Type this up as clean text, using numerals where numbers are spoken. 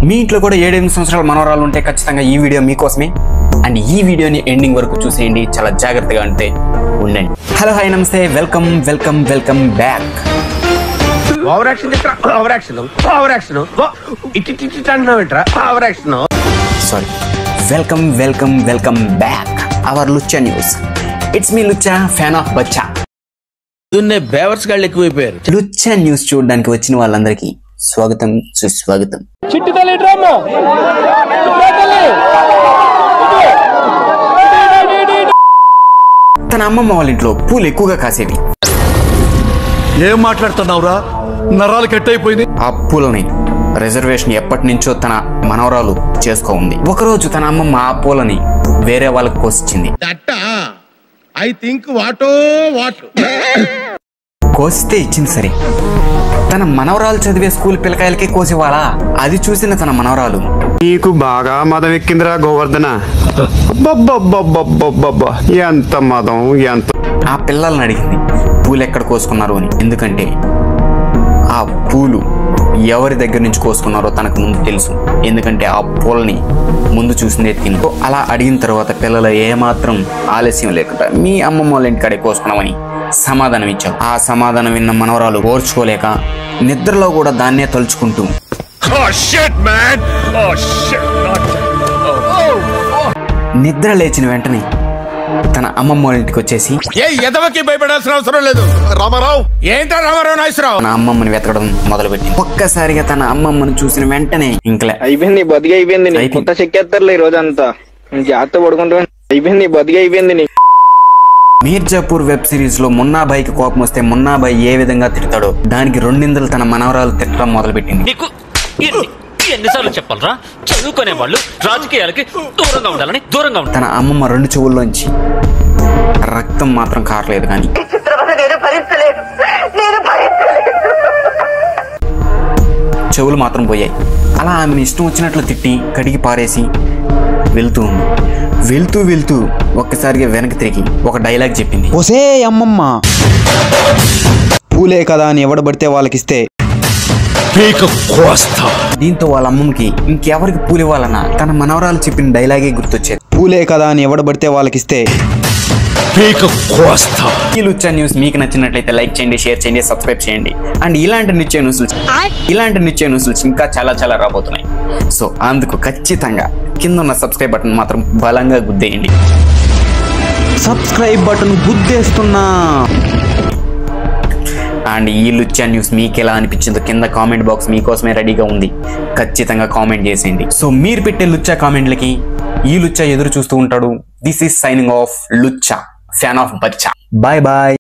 మీ ఇంట్లో కూడా 7-8 సంవత్సరాల మనవరాలు ఉంటే ఖచ్చితంగా ఈ వీడియో మీకోసమే. అండ్ ఈ వీడియోని ఎండింగ్ వరకు చూసేయండి, చాలా జాగ్రత్తగా ఉంటే ఉండండి. Hello hi namaste, welcome welcome welcome back. Sorry, welcome welcome welcome back our Luccha news. It's me Luccha, fan of Baccha. బేవర్స్ గాళ్ళు ఎక్కువైపోయారు. లుచ్చా న్యూస్ చూడడానికి వచ్చిన వాళ్ళందరికీ స్వాగతం సుస్వాగతం. తన అమ్మమ్మ వాళ్ళ ఇంట్లో పూలు ఎక్కువగా కాసేవి. ఏం మాట్లాడుతున్నావురా, నరాలు కట్ అయిపోయింది. ఆ పూలని రిజర్వేషన్ ఎప్పటి నుంచో తన మనవరాలు చేసుకో ఉంది. ఒకరోజు తన అమ్మమ్మ ఆ పూలని వేరే వాళ్ళకి కోసిచ్చింది. కోసితే ఇచ్చింది సరే, తన మనవరాలు చదివే స్కూల్ పిల్లకాయలకే కోసేవాళ్ళ. అది చూసిన తన మనవరాలు, నీకు బాగా మదం ఎక్కిందిరా గోవర్ధన, ఎంత మదం ఎంత. ఆ పిల్లల్ని అడిగింది పూలు ఎక్కడ కోసుకున్నారు అని. ఎందుకంటే ఆ పూలు ఎవరి దగ్గర నుంచి కోసుకున్నారో తనకు ముందు తెలుసు. ఎందుకంటే ఆ పూలని ముందు చూసిందే తిని. అలా అడిగిన తర్వాత పిల్లలు ఏమాత్రం ఆలస్యం లేకుండా మీ అమ్మమ్మ వాళ్ళ ఇంటికాడే కోసుకున్నామని సమాధానం ఇచ్చావు. ఆ సమాధానం విన్న మనవరాలు ఓర్చుకోలేక నిద్రలో కూడా దాన్నే తలుచుకుంటూ నిద్ర లేచిన వెంటనే తన అమ్మమ్మ వాళ్ళ ఇంటికి వచ్చేసి భయపడాల్సిన అవసరం లేదు రామారావు. ఏంటో రామారావు నాగేశ్వరరావు తన అమ్మమ్మని వెతకడం మొదలుపెట్టింది. ఒక్కసారిగా తన అమ్మమ్మని చూసిన వెంటనే ఇంకలే అయిపోయింది, బతికి అయిపోయింది. కొత్త చెక్కేస్తారులే ఈ రోజంతా, జాగ్రత్త పడుకుంటా. అయిపోయింది, బతికి అయిపోయింది. మీర్జాపూర్ వెబ్ సిరీస్ లో మున్నాబాయికి కోపం వస్తే మున్నాబాయి ఏ విధంగా తిడతాడో దానికి రెండింతలు తన మనవరాలు తిట్టడం మొదలుపెట్టింది. ఎన్నిసార్లు చెప్పాలరా, చదువుకునే వాళ్ళు రాజకీయాలకి దూరంగా ఉండాలని దూరంగా ఉంటారు. తన అమ్మమ్మ 2 చెవుల్లోంచి రక్తం మాత్రం కారలేదు, కానీ చెవులు మాత్రం పోయాయి. అలా ఆమెను ఇష్టం వచ్చినట్లు తిట్టి కడిగి పారేసి వెళ్తూ ఉంది. వెళ్తూ వెళ్తూ ఒక్కసారిగా వెనక్కి తిరిగి ఒక డైలాగ్ చెప్పింది. ఒసే అమ్మమ్మ, పూలే కదా అని ఎవడబడితే వాళ్ళకిస్తే దీంతో వాళ్ళ అమ్మమ్మకి ఇంకెవరికి పూలు ఇవ్వాలన్నా తన మనవరాలు చెప్పిన డైలాగే గుర్తొచ్చేది. పూలే కదా అని ఎవడబడితే వాళ్ళకిస్తే. ఈ లుచ్చా న్యూస్ మీకు నచ్చినట్లయితే లైక్ చేయండి, షేర్ చేయండి, సబ్స్క్రైబ్ చేయండి. అండ్ ఇలాంటి నిత్య న్యూస్లు ఇంకా చాలా చాలా రాబోతున్నాయి. సో అందుకు ఖచ్చితంగా కింద ఉన్న సబ్స్క్రైబ్ బటన్ మాత్రం బలంగా గుద్దేయండి. సబ్స్క్రైబ్ బటన్ గుద్దేస్తున్నా. అండ్ ఈ లుచ్చా న్యూస్ మీకు ఎలా అనిపించిందో కింద కామెంట్ బాక్స్ మీకోసమే రెడీగా ఉంది, ఖచ్చితంగా కామెంట్ చేసేయండి. సో మీరు పెట్టే లుచ్చా కామెంట్లకి ఈ లుచ్చా ఎదురు చూస్తూ ఉంటాడు. This is signing off Luccha, fan of Baccha. Bye bye.